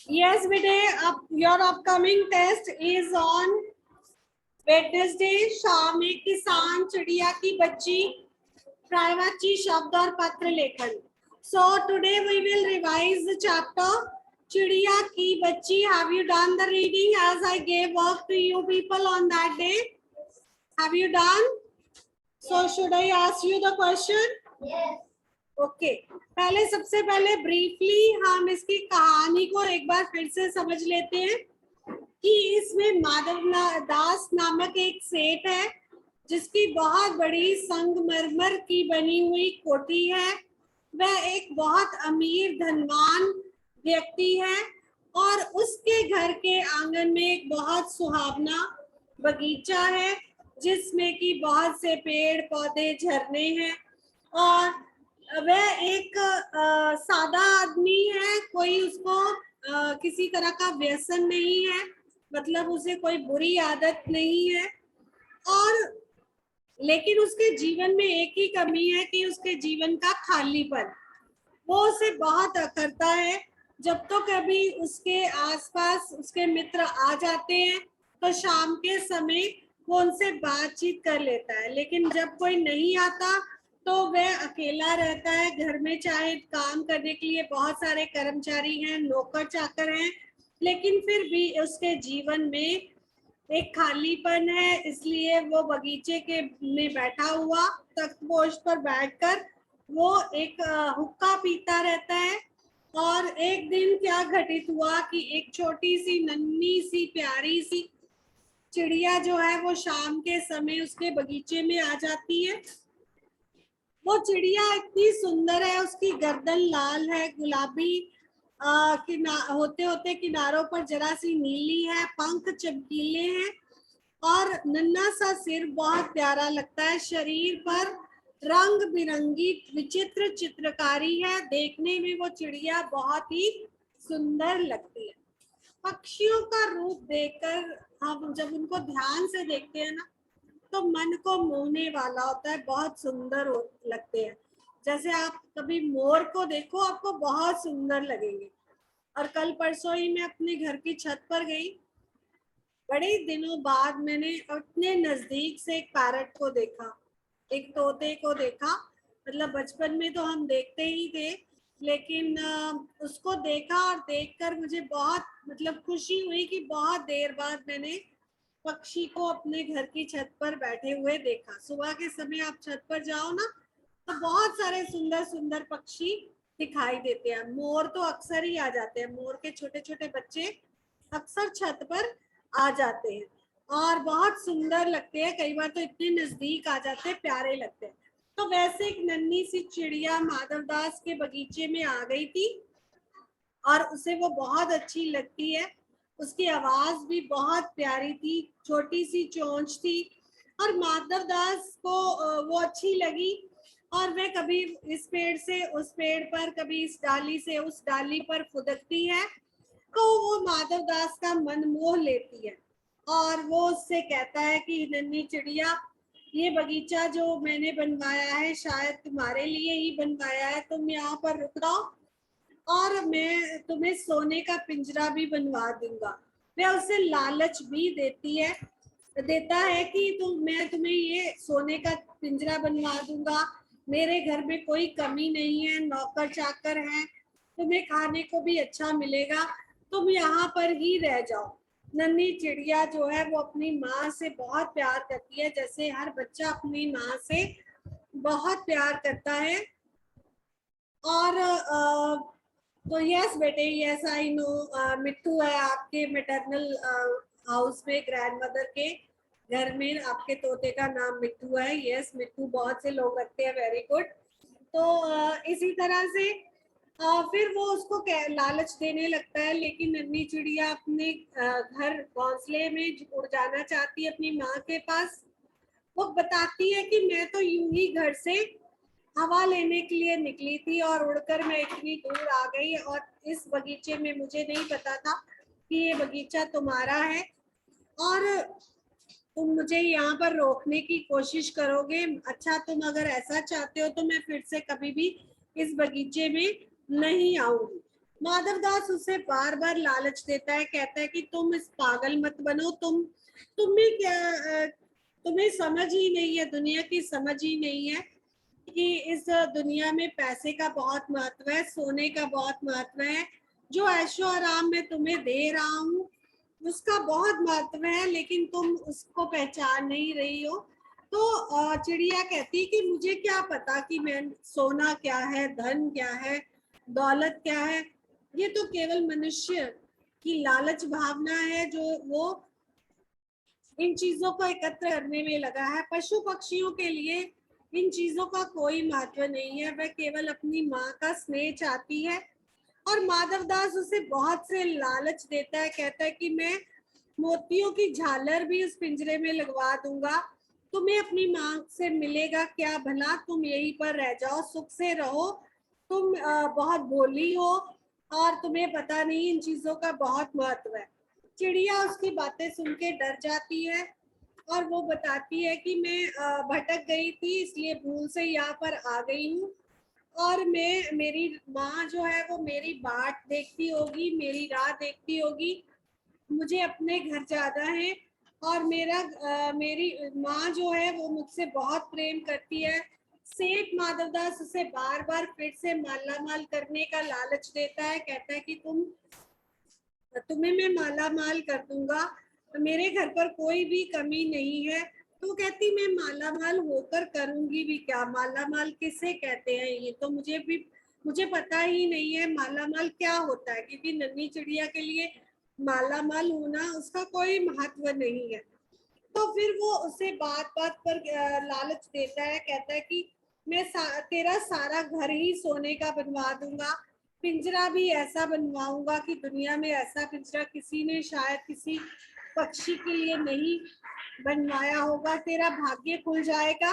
Yes, bete, your upcoming test is on Wednesday. शाम में किसान चिड़िया की बच्ची प्रायवाची शब्द और पत्र लेखन. So today we will revise the chapter चिड़िया की बच्ची. Have you done the reading as I gave work to you people on that day? Have you done? So should I ask you the question? Yes. Okay पहले सबसे पहले briefly हम इसकी कहानी को एक बार फिर से समझ लेते हैं कि इसमें माधव दास नामक एक सेठ है जिसकी बहुत बड़ी संगमरमर की बनी हुई कोठी है. वह एक बहुत अमीर धनवान व्यक्ति है और उसके घर के आंगन में एक बहुत सुहावना बगीचा है जिसमें कि बहुत से पेड़ पौधे झरने हैं और वह एक सादा आदमी है. कोई उसको किसी तरह का व्यसन नहीं है, मतलब उसे कोई बुरी आदत नहीं है. और लेकिन उसके जीवन में एक ही कमी है कि उसके जीवन का खालीपन. वो उसे बहुत अखरता है. जब तो कभी उसके आसपास उसके मित्र आ जाते हैं तो शाम के समय वो उनसे बातचीत कर लेता है, लेकिन जब कोई नहीं आता तो वह अकेला रहता है. घर में चाहे काम करने के लिए बहुत सारे कर्मचारी हैं, नौकर चाकर हैं, लेकिन फिर भी उसके जीवन में एक खालीपन है. इसलिए वो बगीचे के में बैठा हुआ तख्तपोश पर बैठकर वो एक हुक्का पीता रहता है. और एक दिन क्या घटित हुआ कि एक छोटी सी नन्ही सी प्यारी सी चिड़िया जो है वो शाम के समय उसके बगीचे में आ जाती है. वो चिड़िया इतनी सुंदर है, उसकी गर्दन लाल है, गुलाबी होते होते किनारों पर जरा सी नीली है, पंख चमकीले हैं और नन्हा सा सिर बहुत प्यारा लगता है. शरीर पर रंग बिरंगी विचित्र चित्रकारी है. देखने में वो चिड़िया बहुत ही सुंदर लगती है. पक्षियों का रूप देखकर हम जब उनको ध्यान से देखते हैं ना तो मन को मोहने वाला होता है, बहुत सुंदर लगते हैं. जैसे आप कभी मोर को देखो, आपको बहुत सुंदर लगेंगे. और कल परसों ही मैं अपने घर की छत पर गई. बड़े दिनों बाद मैंने अपने नजदीक से एक पैरट को देखा, एक तोते को देखा. मतलब बचपन में तो हम देखते ही थे, लेकिन उसको देखा और देखकर मुझे बहुत मतलब खुशी हुई कि बहुत देर बाद मैंने पक्षी को अपने घर की छत पर बैठे हुए देखा. सुबह के समय आप छत पर जाओ ना तो बहुत सारे सुंदर सुंदर पक्षी दिखाई देते हैं. मोर तो अक्सर ही आ जाते हैं. मोर के छोटे छोटे बच्चे अक्सर छत पर आ जाते हैं और बहुत सुंदर लगते हैं. कई बार तो इतने नजदीक आ जाते हैं, प्यारे लगते हैं. तो वैसे एक नन्ही सी चिड़िया माधवदास के बगीचे में आ गई थी और उसे वो बहुत अच्छी लगती है. उसकी आवाज भी बहुत प्यारी थी, छोटी सी चोंच थी और माधवदास को वो अच्छी लगी. और वह कभी इस पेड़ से उस पेड़ पर, कभी इस डाली से उस डाली पर फुदकती है तो वो माधवदास का मन मोह लेती है. और वो उससे कहता है कि नन्ही चिड़िया, ये बगीचा जो मैंने बनवाया है शायद तुम्हारे लिए ही बनवाया है. तुम यहाँ पर रुक जाओ और मैं तुम्हें सोने का पिंजरा भी बनवा दूंगा. वह उसे लालच भी देता है कि मैं तुम्हें ये सोने का पिंजरा बनवा दूंगा. मेरे घर में कोई कमी नहीं है, नौकर चाकर हैं, तुम्हें खाने को भी अच्छा मिलेगा, तुम यहाँ पर ही रह जाओ. नन्ही चिड़िया जो है वो अपनी माँ से बहुत प्यार करती है, जैसे हर बच्चा अपनी माँ से बहुत प्यार करता है. और तो यस बेटे, यस आई नो, मिट्टू है आपके मैटरनल हाउस में, ग्रैंडमदर के घर में आपके तोते का नाम मिट्टू है. यस, मिट्टू बहुत से लोग रखते हैं. Very good. तो इसी तरह से फिर वो उसको लालच देने लगता है, लेकिन नन्ही चिड़िया अपने घर घोंसले में उड़ जाना चाहती है अपनी माँ के पास. वो बताती है कि मैं तो यूं ही घर से हवा लेने के लिए निकली थी और उड़कर मैं इतनी दूर आ गई और इस बगीचे में मुझे नहीं पता था कि ये बगीचा तुम्हारा है और तुम मुझे यहाँ पर रोकने की कोशिश करोगे. अच्छा, तुम अगर ऐसा चाहते हो तो मैं फिर से कभी भी इस बगीचे में नहीं आऊंगी. माधवदास उसे बार बार लालच देता है, कहता है कि तुम इस पागल मत बनो, तुम भी क्या, तुम्हें समझ ही नहीं है, दुनिया की समझ ही नहीं है कि इस दुनिया में पैसे का बहुत महत्व है, सोने का बहुत महत्व है, जो ऐशो आराम मैं तुम्हें दे रहा हूँ उसका बहुत महत्व है, लेकिन तुम उसको पहचान नहीं रही हो। तो चिड़िया कहती कि मुझे क्या पता कि मैं सोना क्या है, धन क्या है, दौलत क्या है, ये तो केवल मनुष्य की लालच भावना है जो वो इन चीजों को एकत्र करने में लगा है। पशु पक्षियों के लिए इन चीजों का कोई महत्व नहीं है, वह केवल अपनी माँ का स्नेह चाहती है। और माधवदास उसे बहुत से लालच देता है, कहता है कि मैं मोतियों की झालर भी उस पिंजरे में लगवा दूंगा, तुम्हें अपनी माँ से मिलेगा क्या भला, तुम यहीं पर रह जाओ, सुख से रहो, तुम बहुत भोली हो और तुम्हें पता नहीं इन चीजों का बहुत महत्व है। चिड़िया उसकी बातें सुन के डर जाती है और वो बताती है कि मैं भटक गई थी, इसलिए भूल से यहाँ पर आ गई हूँ, और मेरी माँ जो है वो मेरी बाट देखती होगी, मेरी राह देखती होगी, मुझे अपने घर जाना है, और मेरी माँ जो है वो मुझसे बहुत प्रेम करती है। सेठ माधवदास उसे बार बार फिर से मालामाल करने का लालच देता है, कहता है कि तुम्हें मैं माला माल कर दूंगा, मेरे घर पर कोई भी कमी नहीं है। तो कहती मैं माला माल होकर करूंगी भी क्या, माला माल किसे कहते हैं, ये तो मुझे पता ही नहीं है माला माल क्या होता है, क्योंकि नन्ही चिड़िया के लिए माला माल होना उसका कोई महत्व नहीं है। तो फिर वो उसे बात बात पर लालच देता है, कहता है कि तेरा सारा घर ही सोने का बनवा दूंगा, पिंजरा भी ऐसा बनवाऊंगा कि दुनिया में ऐसा पिंजरा किसी ने शायद किसी पक्षी के लिए नहीं बनवाया होगा, तेरा भाग्य खुल जाएगा,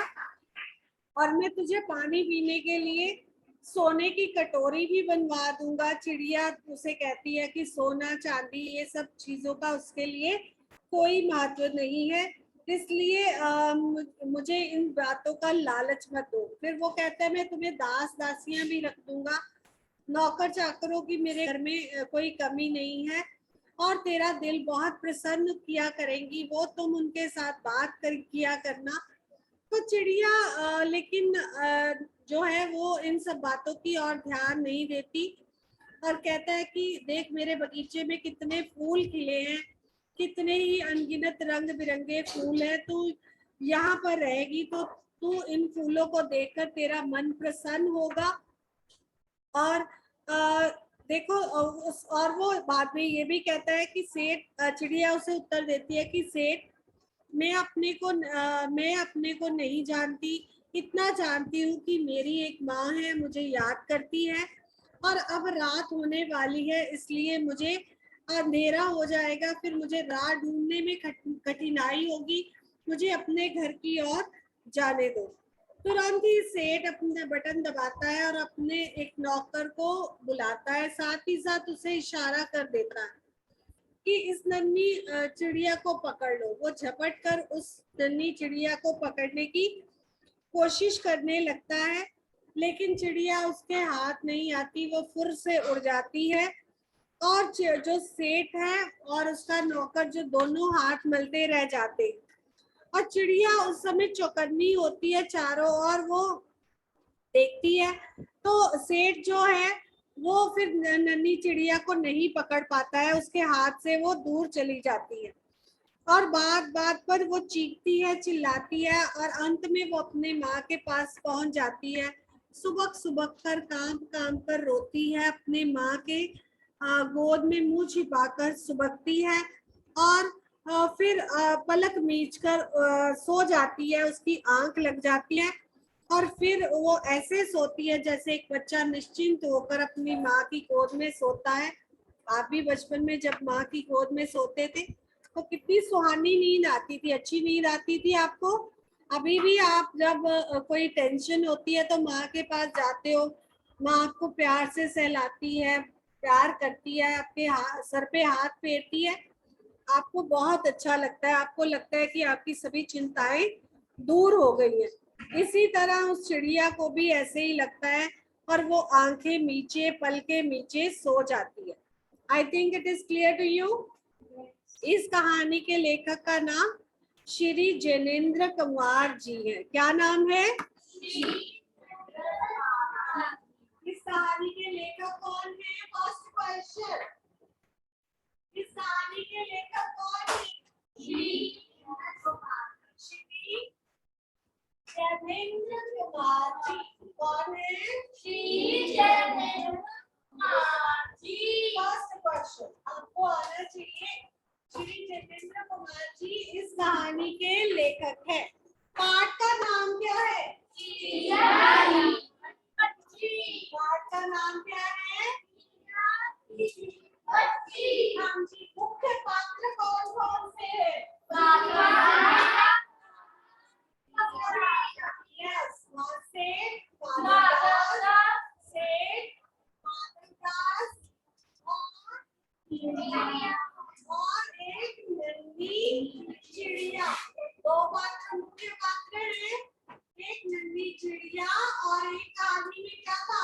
और मैं तुझे पानी पीने के लिए सोने की कटोरी भी बनवा दूंगा। चिड़िया उसे कहती है कि सोना चांदी ये सब चीजों का उसके लिए कोई महत्व नहीं है, इसलिए मुझे इन बातों का लालच मत दो। फिर वो कहता है मैं तुम्हें दास दासियां भी रख दूंगा, नौकर चाकरों की मेरे घर में कोई कमी नहीं है, और तेरा दिल बहुत प्रसन्न किया करेंगी वो, तुम उनके साथ बात किया करना। तो चिड़िया लेकिन जो है वो इन सब बातों की और ध्यान नहीं देती, और कहता है कि देख मेरे बगीचे में कितने फूल खिले हैं, कितने ही अनगिनत रंग बिरंगे फूल हैं, तू यहाँ पर रहेगी तो तू इन फूलों को देखकर तेरा मन प्रसन्न होगा। और देखो और वो बाद में ये भी कहता है कि सेठ, चिड़िया उसे उत्तर देती है कि सेठ मैं अपने को नहीं जानती, इतना जानती हूँ कि मेरी एक माँ है, मुझे याद करती है, और अब रात होने वाली है, इसलिए मुझे अंधेरा हो जाएगा, फिर मुझे राह ढूंढने में कठिनाई होगी, मुझे अपने घर की ओर जाने दो। तुरंत ही सेठ अपना बटन दबाता है और अपने एक नौकर को बुलाता है, साथ ही साथ उसे इशारा कर देता है कि इस नन्ही चिड़िया को पकड़ लो। वो झपट कर उस नन्ही चिड़िया को पकड़ने की कोशिश करने लगता है, लेकिन चिड़िया उसके हाथ नहीं आती, वो फुर से उड़ जाती है, और जो सेठ है और उसका नौकर जो दोनों हाथ मलते रह जाते हैं। और चिड़िया उस समय चौकन्नी होती है चारों ओर, वो देखती है तो सेठ जो है वो फिर नन्ही चिड़िया को नहीं पकड़ पाता है, उसके हाथ से वो दूर चली जाती है, और बात बात पर वो चीखती है, चिल्लाती है, और अंत में वो अपने माँ के पास पहुंच जाती है। सुबह सुबह कर काम काम कर रोती है, अपने माँ के गोद में मुंह छिपाकर सुबकती है, और फिर पलक मीच कर सो जाती है, उसकी आंख लग जाती है, और फिर वो ऐसे सोती है जैसे एक बच्चा निश्चिंत होकर अपनी माँ की गोद में सोता है। आप भी बचपन में जब माँ की गोद में सोते थे तो कितनी सुहानी नींद आती थी, अच्छी नींद आती थी आपको। अभी भी आप जब कोई टेंशन होती है तो माँ के पास जाते हो, माँ आपको प्यार से सहलाती है, प्यार करती है, आपके सर पे हाथ फेरती है, आपको बहुत अच्छा लगता है, आपको लगता है कि आपकी सभी चिंताएं दूर हो गई हैं। इसी तरह उस चिड़िया को भी ऐसे ही लगता है और वो आंखें नीचे पलके नीचे सो जाती है। I think it is clear to you. इस कहानी के लेखक का नाम श्री जैनेन्द्र कुमार जी है। क्या नाम है? इस कहानी के लेखक कौन है? फर्स्ट क्वेश्चन, इस कहानी के लेखक कौन है? श्री जैनेन्द्र कुमार जी। कौन है? श्री जैनेन्द्र कुमार जी। फर्स्ट क्वेश्चन आपको आना चाहिए। श्री जैनेन्द्र कुमार जी इस कहानी के लेखक है। पाठ का नाम क्या है? पाठ का नाम क्या है? हाँ जी। मुख्य पात्र कौन कौन से है? यस, और एक नन्ही चिड़िया। दो पात्र, मुख्य पात्र हैं। एक नन्ही चिड़िया और एक कहानी में क्या था?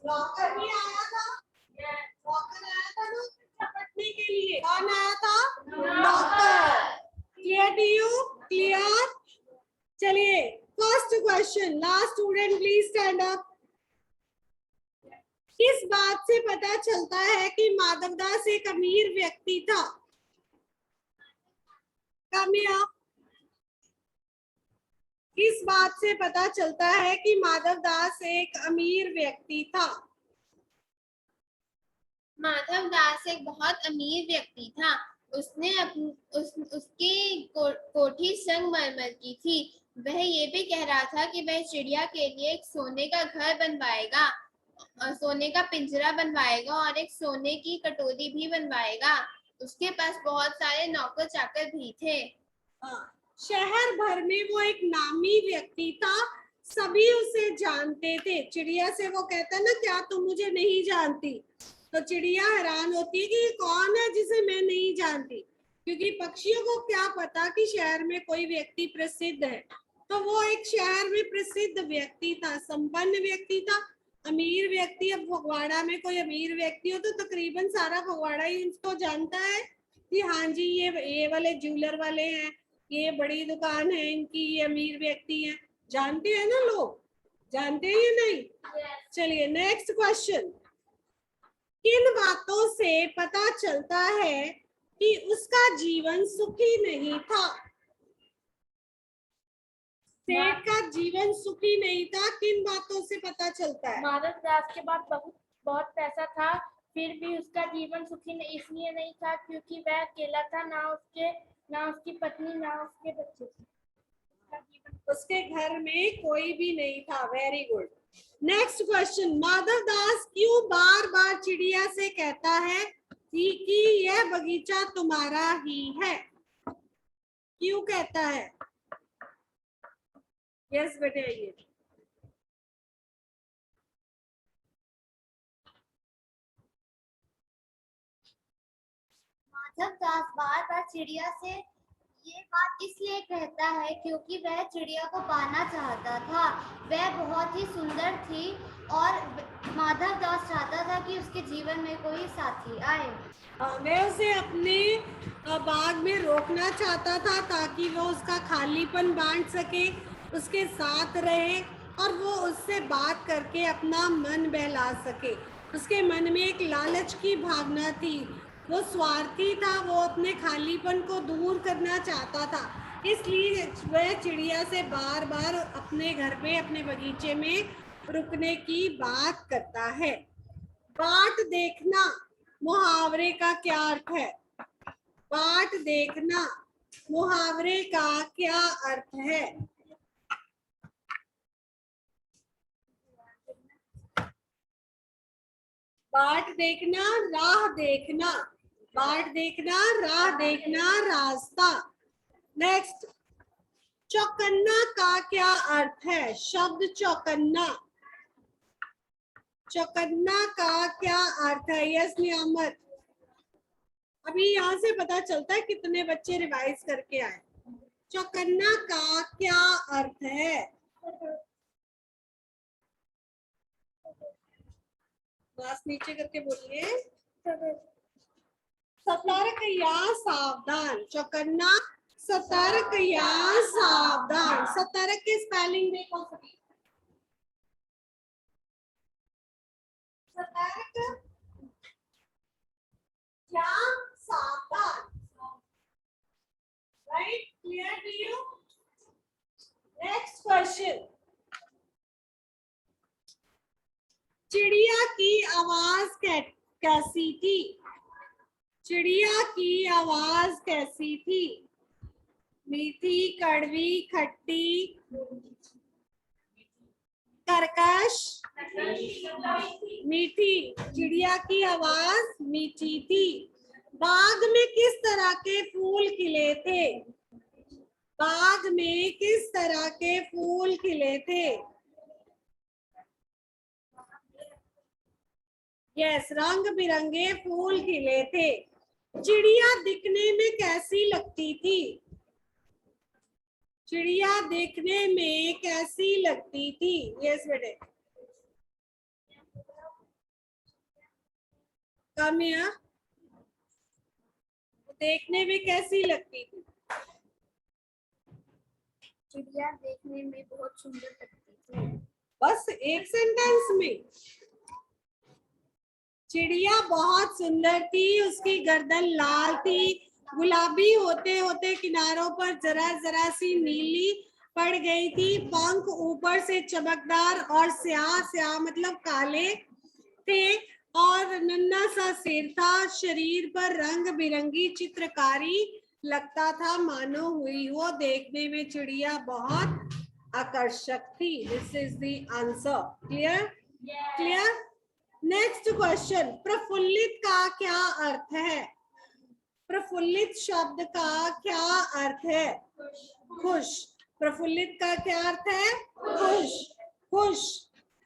लॉकर भी आया था। लॉकर आया था ना चपटने के लिए। कौन आया था? Locker. Clear to you? Clear? चलिए first question, last student please stand up. किस बात से पता चलता है कि माधवदास एक अमीर व्यक्ति था? किस बात से पता चलता है कि माधवदास एक अमीर व्यक्ति था? माधवदास एक बहुत अमीर व्यक्ति था। उसने उसकी कोठी संगमरमर की थी। वह ये भी कह रहा था कि वह चिड़िया के लिए एक सोने का घर बनवाएगा, सोने का पिंजरा बनवाएगा और एक सोने की कटोरी भी बनवाएगा। उसके पास बहुत सारे नौकर चाकर भी थे। शहर भर में वो एक नामी व्यक्ति था, सभी उसे जानते थे। चिड़िया से वो कहता है ना, क्या तुम मुझे नहीं जानती? तो चिड़िया हैरान होती है कि ये कौन है जिसे मैं नहीं जानती, क्योंकि पक्षियों को क्या पता कि शहर में कोई व्यक्ति प्रसिद्ध है। तो वो एक शहर में प्रसिद्ध व्यक्ति था, संपन्न व्यक्ति था, अमीर व्यक्ति। अब फगवाड़ा में कोई अमीर व्यक्ति हो तो तकरीबन सारा फगवाड़ा ही उसको जानता है कि हाँ जी ये वाले ज्वेलर वाले हैं, ये बड़ी दुकान है इनकी, ये अमीर व्यक्ति है। जानते हैं ना लोग? जानते हैं या नहीं? चलिए नेक्स्ट क्वेश्चन। किन बातों से पता चलता है कि उसका जीवन सुखी नहीं था? सेठ का जीवन सुखी नहीं था, किन बातों से पता चलता है? माधवदास के पास बहुत पैसा था, फिर भी उसका जीवन सुखी इसलिए नहीं था क्योंकि वह अकेला था, ना उसकी पत्नी ना उसके बच्चे थे। उसके घर में कोई भी नहीं था। Very good. Next question. Madhavdas क्यों बार बार चिड़िया से कहता है कि यह बगीचा तुम्हारा ही है? क्यों कहता है? यस बेटे आइए। माधवदास बार बार चिड़िया से ये बात इसलिए कहता है क्योंकि वह चिड़िया को पाना चाहता था। वह बहुत ही सुंदर थी और माधवदास चाहता था कि उसके जीवन में कोई साथी आए। वह उसे अपने बाग में रोकना चाहता था ताकि वो उसका खालीपन बांट सके, उसके साथ रहे और वो उससे बात करके अपना मन बहला सके। उसके मन में एक लालच की भावना थी, वो स्वार्थी था, वो अपने खालीपन को दूर करना चाहता था। इसलिए वह चिड़िया से बार बार अपने घर पे, अपने बगीचे में रुकने की बात करता है। बाट देखना मुहावरे का क्या अर्थ है? बाट देखना मुहावरे का क्या अर्थ है? बाट देखना, राह देखना। बाट देखना, राह देखना, रास्ता। नेक्स्ट। चौकन्ना का क्या अर्थ है? शब्द चौकन्ना, चौकन्ना का क्या अर्थ है? यस नियामत। अभी यहाँ से पता चलता है कितने बच्चे रिवाइज करके आए। चौकन्ना का क्या अर्थ है? मास्क नीचे करके बोलिए। सतर्क या सावधान, चौकन्ना, सतर्क या सावधान। सतर्क के स्पेलिंग देखो सभी। सतर्क या सावधान। Right, clear to you? Next question. चिड़िया की आवाज कैसी थी? चिड़िया की आवाज कैसी थी? मीठी, कड़वी, खट्टी, कर्कश? मीठी। चिड़िया की आवाज मीठी थी। बाग में किस तरह के फूल खिले थे? बाग में किस तरह के फूल खिले थे? यस, रंग बिरंगे फूल खिले थे। चिड़िया दिखने में कैसी लगती थी? चिड़िया देखने में कैसी लगती थी? यस बेटे, कम हियर। देखने में कैसी लगती थी? चिड़िया देखने में बहुत सुंदर लगती थी। बस एक सेंटेंस में। चिड़िया बहुत सुंदर थी, उसकी गर्दन लाल थी, गुलाबी होते होते किनारों पर जरा जरा सी नीली पड़ गई थी, पंख ऊपर से चमकदार और स्याह स्याह मतलब काले थे, और नन्हा सा सिर था, शरीर पर रंग बिरंगी चित्रकारी लगता था मानो हुई हो। देखने में चिड़िया बहुत आकर्षक थी। This is the answer. Clear? Clear? Next question. प्रफुल्लित का क्या अर्थ है? प्रफुल्लित शब्द का क्या अर्थ है? खुश। प्रफुल्लित का क्या अर्थ है? खुश। खुश।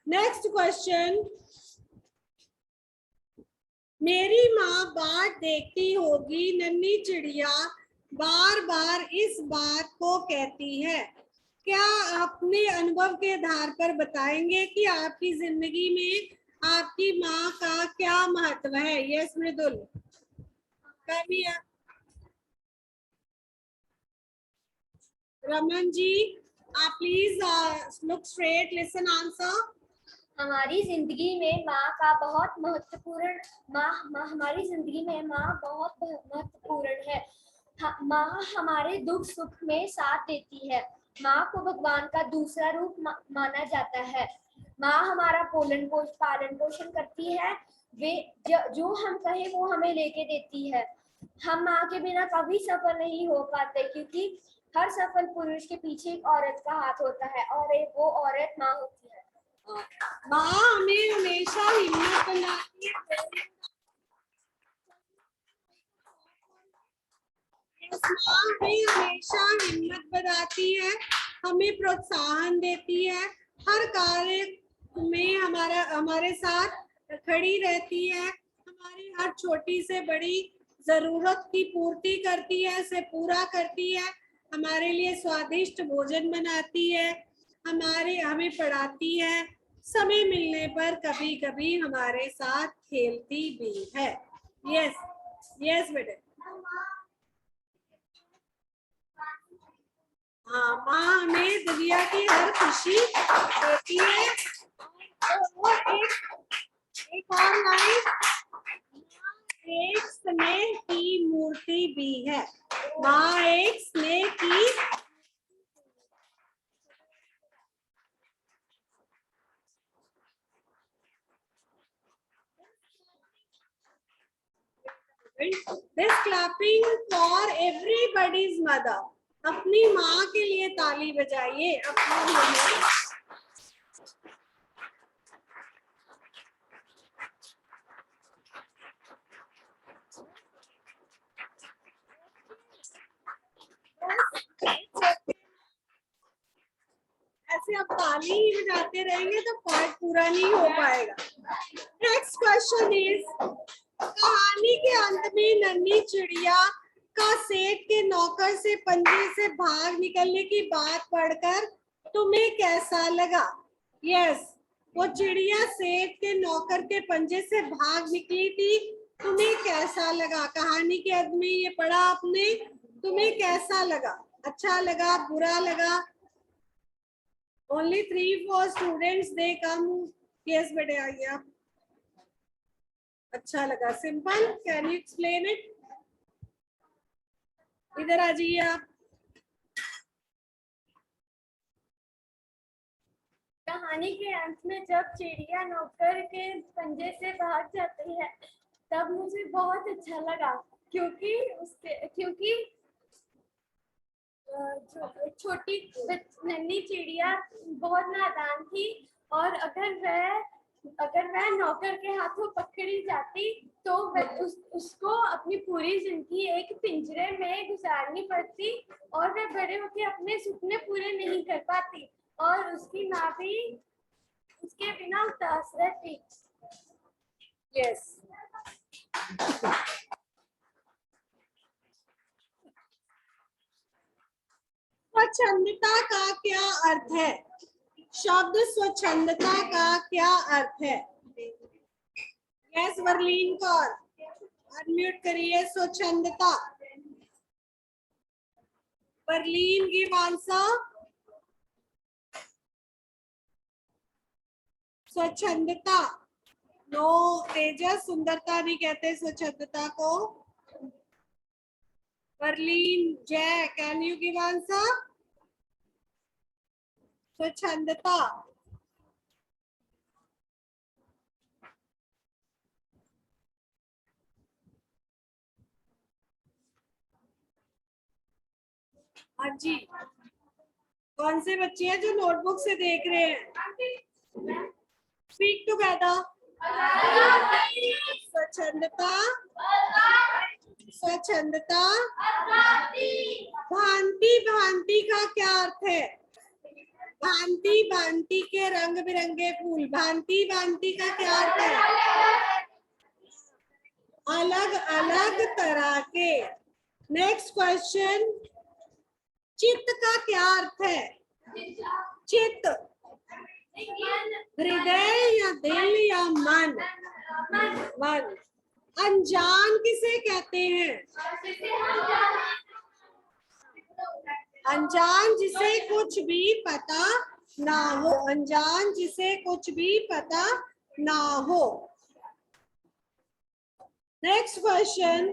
Next question. मेरी माँ बाट देखती होगी, नन्ही चिड़िया बार बार इस बात को कहती है। क्या अपने अनुभव के आधार पर बताएंगे कि आपकी जिंदगी में आपकी माँ का क्या महत्व है? यस मृदुल, रमन जी, आप please look straight, listen, answer. हमारी जिंदगी में माँ का बहुत महत्वपूर्ण हमारी जिंदगी में माँ बहुत महत्वपूर्ण है। माँ हमारे दुख सुख में साथ देती है। माँ को भगवान का दूसरा रूप माना जाता है। माँ हमारा पालन पोषण करती है। वे जो हम कहे वो हमें लेके देती है। हम माँ के बिना कभी सफल नहीं हो पाते, क्योंकि हर सफल पुरुष के पीछे एक औरत का हाथ होता है, और वो औरत माँ होती है। माँ हमें हमेशा हिम्मत बनाती है। माँ हमें हमेशा हिम्मत बनाती है, हमें प्रोत्साहन देती है, हर कार्य में हमारे साथ खड़ी रहती है, हमारी हर छोटी से बड़ी जरूरत की पूर्ति करती है, उसे पूरा करती है, हमारे लिए स्वादिष्ट भोजन बनाती है, हमें पढ़ाती है, समय मिलने पर कभी कभी हमारे साथ खेलती भी है। यस, यस बेटे। हाँ, माँ हमें दुनिया की हर खुशी देती है। और एक और लाइन, एक स्नेह की मूर्ति भी है। माँ एक स्नेह की This clapping for everybody's mother. अपनी माँ के लिए ताली बजाइए। अपनी माँ। ऐसे आप ताली ही बजाते रहेंगे तो पार्ट पूरा नहीं हो पाएगा। नेक्स्ट क्वेश्चन इज, कहानी के अंत में नन्ही चिड़िया का सेठ के नौकर से पंजे से भाग निकलने की बात पढ़कर तुम्हें कैसा लगा? यस, वो चिड़िया सेठ के नौकर के पंजे से भाग निकली थी। तुम्हें कैसा लगा? कहानी के अंत में ये पढ़ा आपने, तुम्हें कैसा लगा? अच्छा लगा, बुरा लगा? Only 3-4 students they come. Yes बेटे आइए आप। अच्छा लगा, simple. Can you explain it? इधर आ जाइए आप। कहानी के अंत में जब चिड़िया नौकर के पंजे से भाग जाती है तब मुझे बहुत अच्छा लगा, क्योंकि छोटी नन्ही चिड़िया बहुत नादान थी, और अगर वह नौकर के हाथों पकड़ी जाती तो उसको अपनी पूरी जिंदगी एक पिंजरे में गुजारनी पड़ती, और वह बड़े होकर अपने सपने पूरे नहीं कर पाती, और उसकी माँ भी उसके बिना उदास रहती। यस। स्वच्छंदता का क्या अर्थ है? शब्द स्वच्छंदता का क्या अर्थ है? यस वर्लीन कौर, अनम्यूट करिए। स्वच्छंदता, वर्लीन की आंसर। स्वच्छंदता। नो तेजस, सुंदरता नहीं कहते स्वच्छंदता को। वर्लीन, जय, कैन यू गिव आंसर? स्वच्छंदता। हाँ जी, कौन से बच्चे हैं जो नोटबुक से देख रहे हैं? Speak together. स्वच्छंदता, स्वच्छंदता। भांति भांति का क्या अर्थ है? भांति भांति के रंग बिरंगे फूल, भांति भांति का क्या अर्थ है? अलग अलग तरह के। नेक्स्ट क्वेश्चन, चित्त का क्या अर्थ है? चित्त, हृदय या दिल या मन? मन। अनजान किसे कहते हैं? अनजान जिसे कुछ भी पता ना हो, अनजान जिसे कुछ भी पता ना हो। नेक्स्ट क्वेश्चन,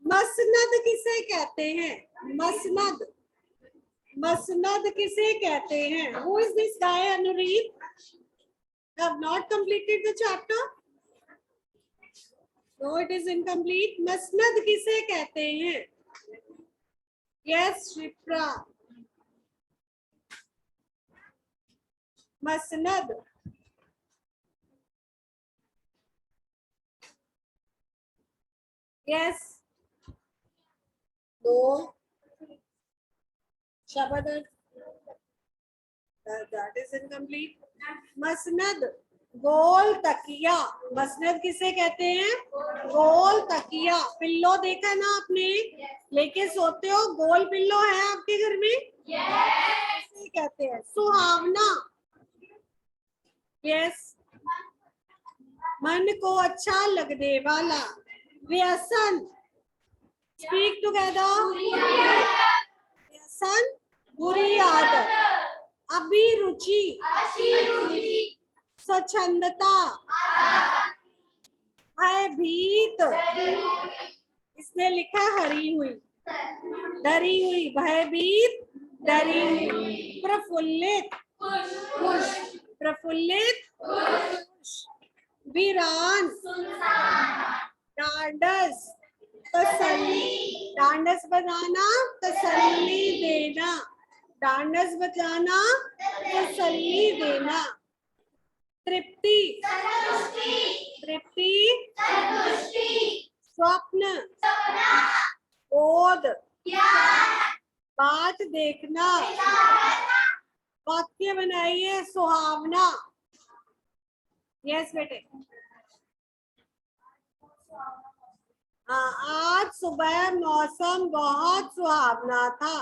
मसनद किसे कहते हैं? मसनद, मसनद किसे कहते हैं? Who is this guy, Anureed? Have not completed the chapter? No, it is incomplete. मसनद किसे कहते हैं? Yes, शिप्रा। मसनद, yes, no, शब्द, that is incomplete. मसनद, गोल तकिया। मसनद किसे कहते हैं? गोल तकिया। पिल्लो देखा ना आपने, लेके सोते हो, गोल पिल्लो है आपके घर में? किसे कहते हैं? सुहावना। यस, मन को अच्छा लगने वाला। व्यसन, स्पीक टुगेदर। व्यसन, बुरी आदत। अभिरुचि, स्वच्छंदता। भयभीत, इसने लिखा हरी हुई, डरी हुई। भयभीत, डरी हुई। प्रफुल्लित, खुश। प्रफुल्लित, खुश। वीरान, ढांढस, तसल्ली। ढांढस बनाना, तसल्ली देना। ढांढस बताना, तसल्ली देना। तृप्ति, तृप्ति। स्वप्न, बोध। बात देखना। वाक्य बनाइए, सुहावना। यस बेटे। आज सुबह मौसम बहुत सुहावना था।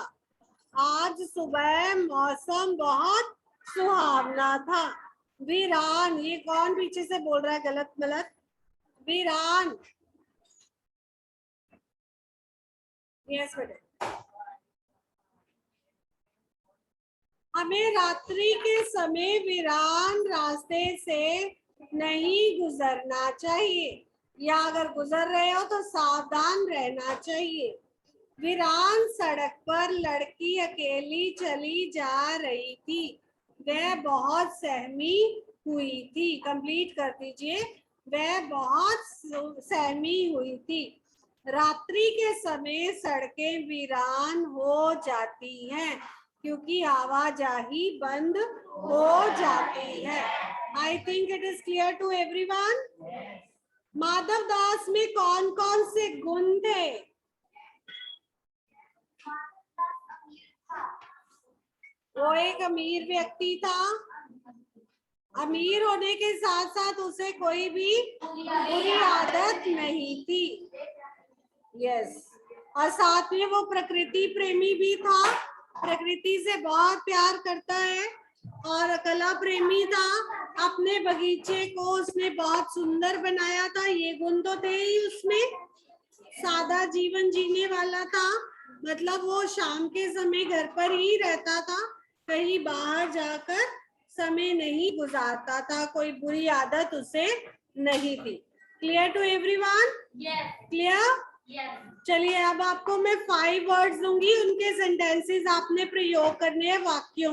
आज सुबह मौसम बहुत सुहावना था। वीरान, ये कौन पीछे से बोल रहा है गलत गलत? वीरान, यस बेटा। हमें रात्रि के समय वीरान रास्ते से नहीं गुजरना चाहिए, या अगर गुजर रहे हो तो सावधान रहना चाहिए। वीरान सड़क पर लड़की अकेली चली जा रही थी, वह बहुत सहमी हुई थी। कंप्लीट कर दीजिए। वह बहुत सहमी हुई थी। रात्रि के समय सड़कें वीरान हो जाती हैं क्योंकि आवाजाही बंद हो जाती है। I think it is clear to everyone. Madhav Das में कौन कौन से गुण थे? वो एक अमीर व्यक्ति था। अमीर होने के साथ साथ उसे कोई भी बुरी आदत नहीं थी। यस, और साथ में वो प्रकृति प्रेमी भी था, प्रकृति से बहुत प्यार करता है और कला प्रेमी था। अपने बगीचे को उसने बहुत सुंदर बनाया था, ये गुण तो थे ही उसमें। सादा जीवन जीने वाला था, मतलब वो शाम के समय घर पर ही रहता था, कहीं बाहर जाकर समय नहीं गुजारता था, कोई बुरी आदत उसे नहीं थी। Clear to everyone? क्लियर? चलिए अब आपको मैं 5 वर्ड्स दूंगी, उनके सेंटेंसेस आपने प्रयोग करने हैं वाक्यों